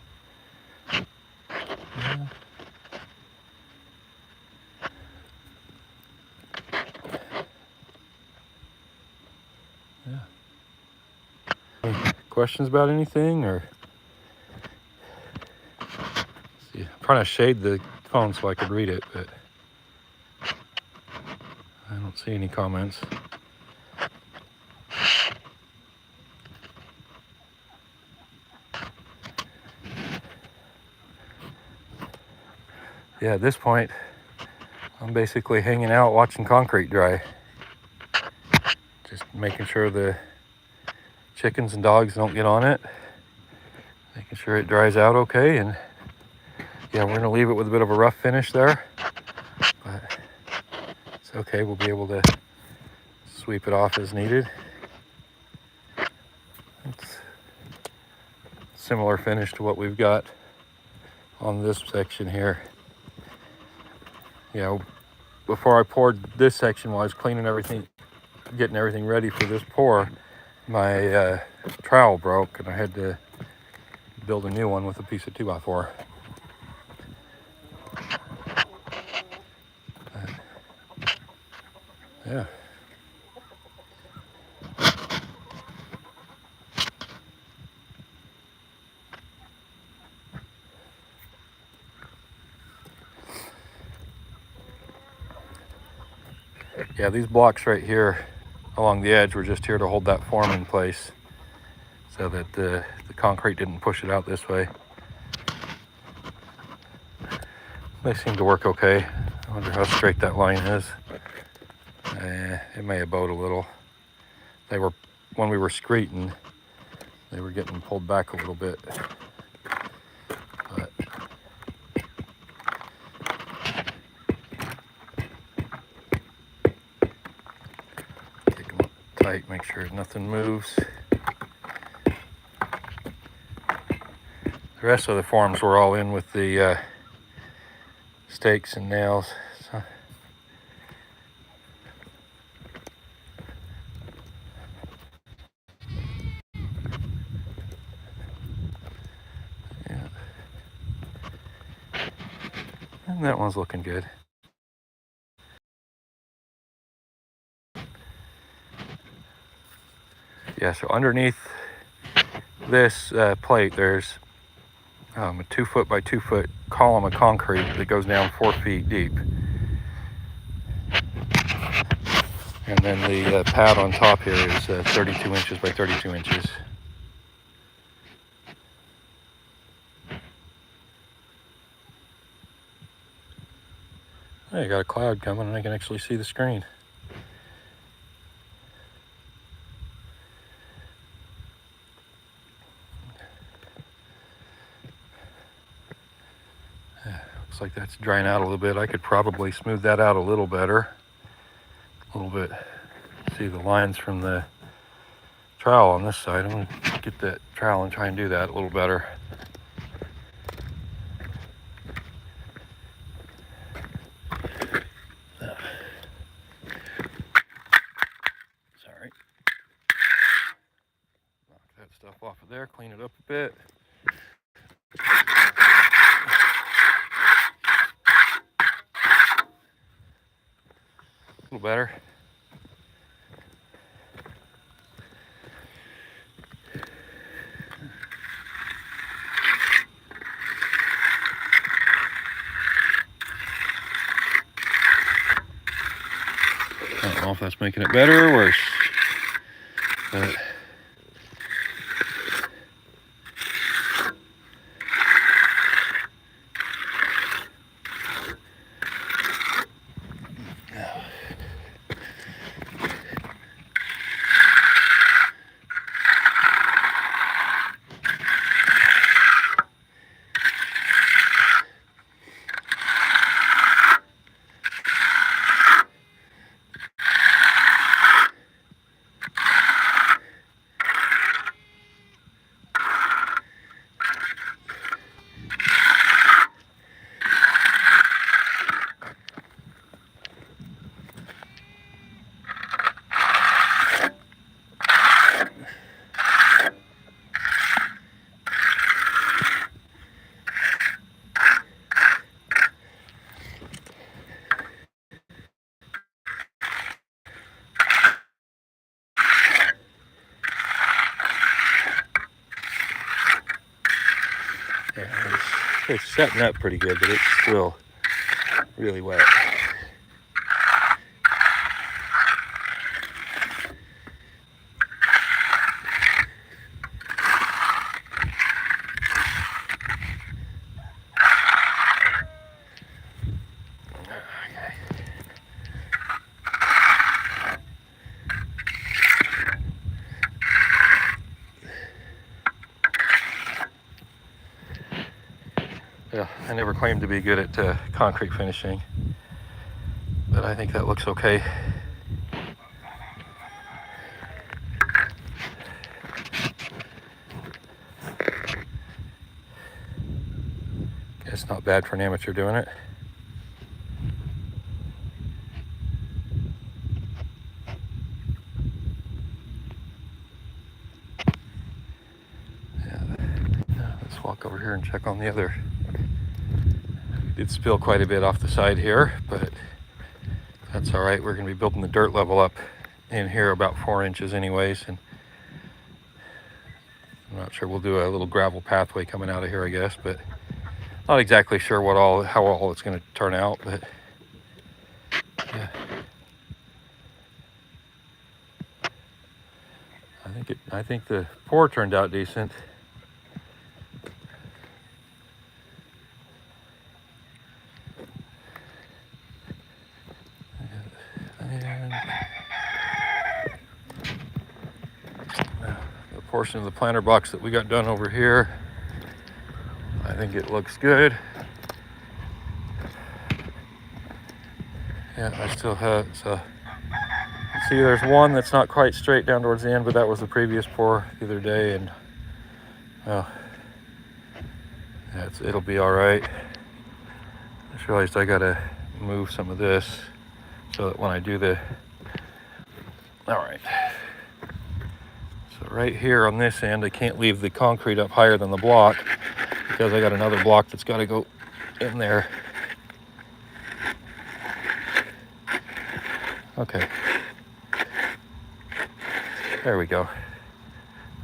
Any questions about anything, or? See, I'm trying to shade the phone so I could read it, but I don't see any comments. yeah, at this point, I'm basically hanging out watching concrete dry. Just making sure the chickens and dogs don't get on it. Making sure it dries out okay. And yeah, we're gonna leave it with a bit of a rough finish there. But it's okay, we'll be able to sweep it off as needed. It's similar finish to what we've got on this section here. You know, before I poured this section, while I was cleaning everything, getting everything ready for this pour, my trowel broke and I had to build a new one with a piece of 2x4. Yeah. Yeah, these blocks right here along the edge were just here to hold that form in place so that the concrete didn't push it out this way. They seem to work okay. I wonder how straight that line is. It may have bowed a little. They were, when we were screeting, they were getting pulled back a little bit. But take them up tight, make sure nothing moves. The rest of the forms were all in with the stakes and nails. So, yeah. And that one's looking good. Yeah, so underneath this plate, there's a 2 foot by 2 foot column of concrete that goes down 4 feet deep. And then the pad on top here is 32 inches by 32 inches. I got a cloud coming and I can actually see the screen. Looks like that's drying out a little bit. I could probably smooth that out a little better. A little bit. See the lines from the trowel on this side. I'm gonna get that trowel and try and do that a little better. Sorry. Knock that stuff off of there, clean it up a bit. A little better. I don't know if that's making it better or worse, but yeah, it's setting up pretty good, but it's still really wet. Yeah, I never claimed to be good at concrete finishing, but I think that looks okay. It's not bad for an amateur doing it. Yeah, let's walk over here and check on the other. It did spill quite a bit off the side here, but that's all right. We're going to be building the dirt level up in here about 4 inches anyways, and I'm not sure, we'll do a little gravel pathway coming out of here, I guess, but not exactly sure how all it's going to turn out, but yeah. I think the pour turned out decent. And the portion of the planter box that we got done over here, I think it looks good. Yeah, I still have, so see there's one that's not quite straight down towards the end, but that was the previous pour the other day, and well, yeah, it'll be all right. I just realized I gotta move some of this so that when I do all right. So right here on this end, I can't leave the concrete up higher than the block because I got another block that's got to go in there. Okay. There we go.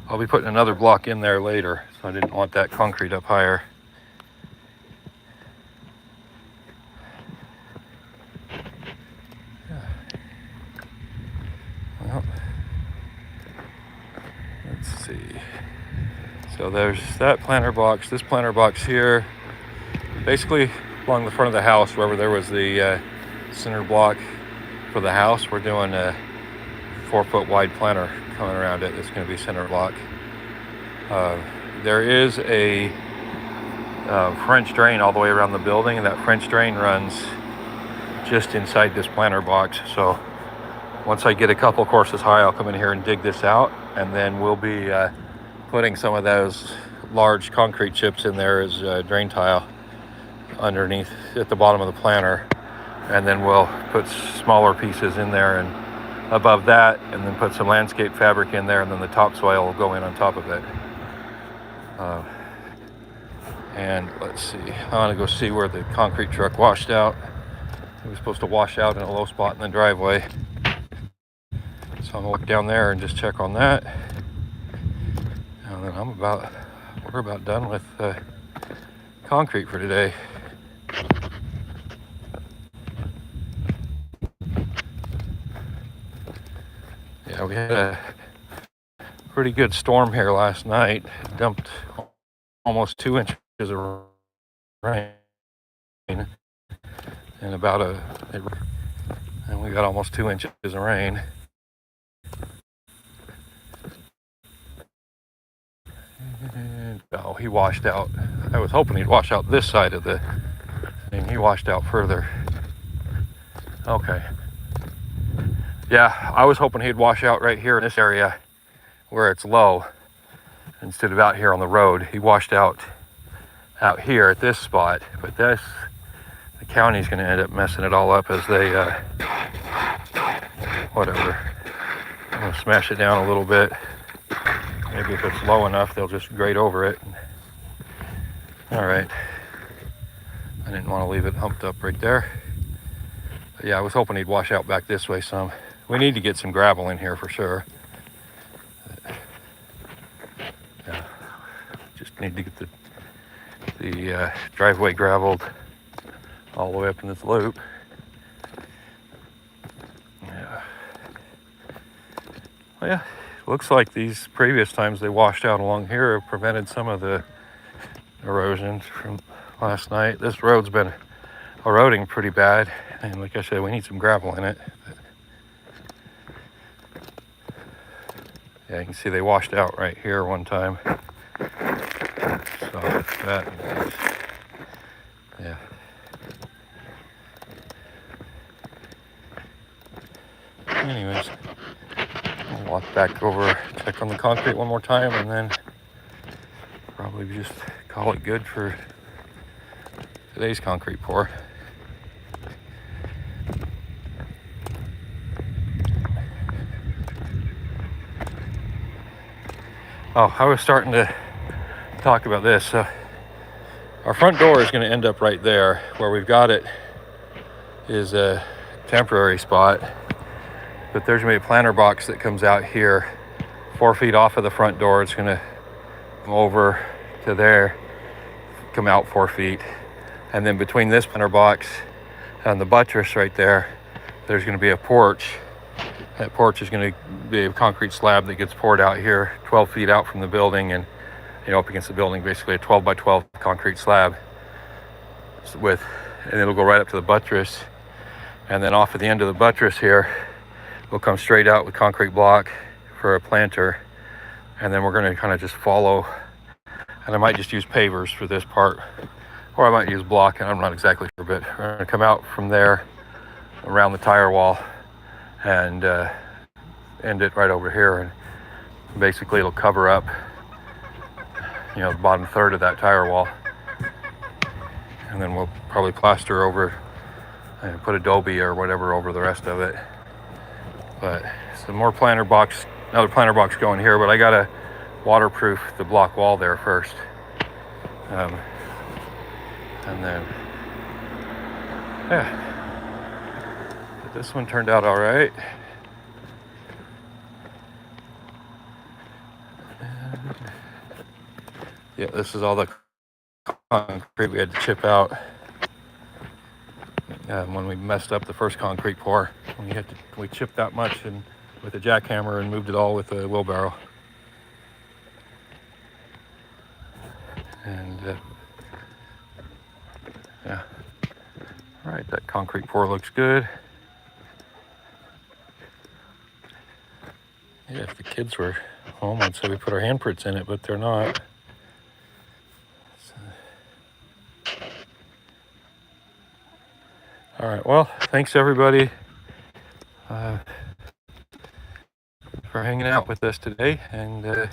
I'll be putting another block in there later, so I didn't want that concrete up higher. Well, let's see. So there's that planter box, this planter box here, basically along the front of the house, wherever there was the center block for the house, we're doing a 4-foot wide planter coming around it. It's going to be center block. There is a French drain all the way around the building, and that French drain runs just inside this planter box. So once I get a couple courses high, I'll come in here and dig this out, and then we'll be putting some of those large concrete chips in there as drain tile underneath at the bottom of the planter, and then we'll put smaller pieces in there and above that, and then put some landscape fabric in there, and then the topsoil will go in on top of it. And let's see, I want to go see where the concrete truck washed out. It was supposed to wash out in a low spot in the driveway, so I'm gonna walk down there and just check on that, and then we're about done with concrete for today. Yeah, we had a pretty good storm here last night. It dumped almost 2 inches of rain, and and we got almost 2 inches of rain. And, oh, he washed out. I was hoping he'd wash out this side of the thing. He washed out further. Okay. Yeah, I was hoping he'd wash out right here in this area where it's low instead of out here on the road. He washed out here at this spot, but the county's going to end up messing it all up as they whatever. I'm going to smash it down a little bit. Maybe if it's low enough, they'll just grade over it. All right. I didn't want to leave it humped up right there. But yeah, I was hoping he'd wash out back this way some. We need to get some gravel in here for sure. Yeah, just need to get the driveway graveled all the way up in this loop. Yeah. Well, yeah, looks like these previous times they washed out along here have prevented some of the erosion from last night. This road's been eroding pretty bad, and like I said, we need some gravel in it. Yeah, you can see they washed out right here one time. So that is back over, check on the concrete one more time, and then probably just call it good for today's concrete pour. Oh, I was starting to talk about this. So our front door is going to end up right there. Where we've got it is a temporary spot, but there's going to be a planter box that comes out here 4 feet off of the front door. It's going to come over to there, come out 4 feet, and then between this planter box and the buttress right there, there's going to be a porch. That porch is going to be a concrete slab that gets poured out here 12 feet out from the building, and up against the building, basically a 12 by 12 concrete slab and it'll go right up to the buttress, and then off at the end of the buttress here we'll come straight out with concrete block for a planter, and then we're going to kind of just follow, and I might just use pavers for this part, or I might use block, and I'm not exactly sure, but we're going to come out from there around the tire wall and end it right over here, and basically it'll cover up the bottom third of that tire wall, and then we'll probably plaster over and put adobe or whatever over the rest of it. But some more another planter box going here, but I gotta waterproof the block wall there first, and then but this one turned out all right. Yeah, this is all the concrete we had to chip out when we messed up the first concrete pour. We chipped that much and with a jackhammer and moved it all with a wheelbarrow. And yeah, all right, that concrete pour looks good. Yeah, if the kids were home, I'd say we put our handprints in it, but they're not. All right, well, thanks everybody for hanging out with us today, and